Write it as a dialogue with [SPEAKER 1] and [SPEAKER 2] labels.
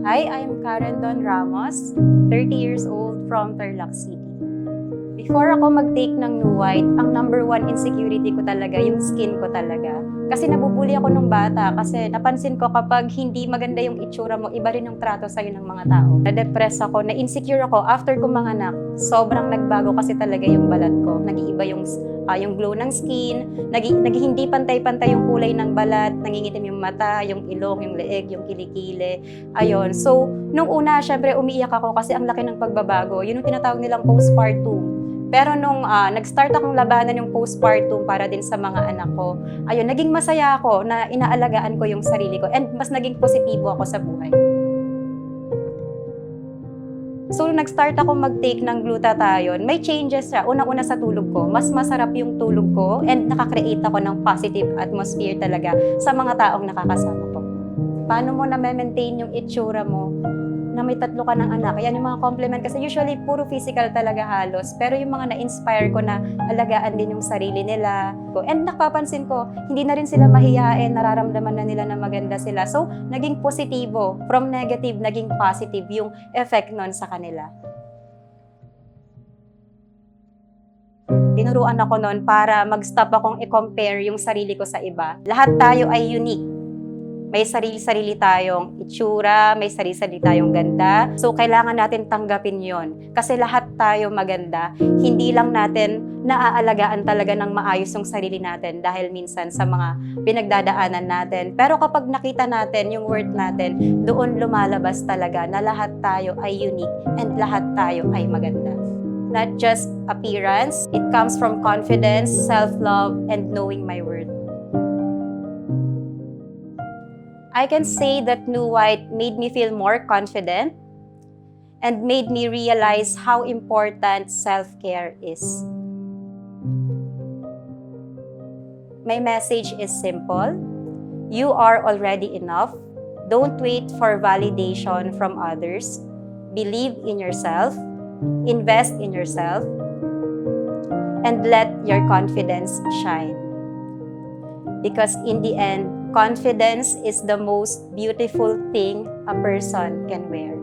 [SPEAKER 1] Hi, I'm Karen Don Ramos, 30 years old from Tarlac City. Before ako mag-take ng New White, ang number one insecurity ko talaga, yung skin ko talaga. Kasi nabubuli ako nung bata kasi napansin ko kapag hindi maganda yung itsura mo, iba rin yung trato sa'yo ng mga tao. Na-depress ako, na-insecure ako after ko manganak. Sobrang nagbago kasi talaga yung balat ko. Nag-iiba yung glow ng skin, hindi pantay-pantay yung kulay ng balat, nangingitim yung mata, yung ilong, yung leeg, yung kilikili. Ayun. So, nung una, syempre umiiyak ako kasi ang laki ng pagbabago. Yun yung tinatawag nilang postpartum. Pero nung nag-start akong labanan yung postpartum para din sa mga anak ko, ayun, naging masaya ako na inaalagaan ko yung sarili ko and mas naging positibo ako sa buhay. So, nag-start ako mag-take ng glutathione, may changes siya. Unang-una sa tulog ko, mas masarap yung tulog ko and nakakreate ako ng positive atmosphere talaga sa mga taong nakakasama ko. Paano mo na-maintain yung itsura mo na may 3 ka ng anak? Yan yung mga compliment kasi usually puro physical talaga halos. Pero yung mga na-inspire ko na alagaan din yung sarili nila. And napapansin ko, hindi na rin sila mahihain, nararamdaman na nila na maganda sila. So, naging positibo. From negative, naging positive yung effect nun sa kanila. Tinuruan ako nun para mag-stop akong i-compare yung sarili ko sa iba. Lahat tayo ay unique. May sarili-sarili tayong itsura, may sarili-sarili tayong ganda. So, kailangan natin tanggapin yon. Kasi lahat tayo maganda. Hindi lang natin naaalagaan talaga ng maayos yung sarili natin dahil minsan sa mga pinagdadaanan natin. Pero kapag nakita natin yung worth natin, doon lumalabas talaga na lahat tayo ay unique and lahat tayo ay maganda. Not just appearance, it comes from confidence, self-love, and knowing my worth. I can say that New White made me feel more confident and made me realize how important self-care is. My message is simple. You are already enough. Don't wait for validation from others. Believe in yourself. Invest in yourself. And let your confidence shine. Because in the end, confidence is the most beautiful thing a person can wear.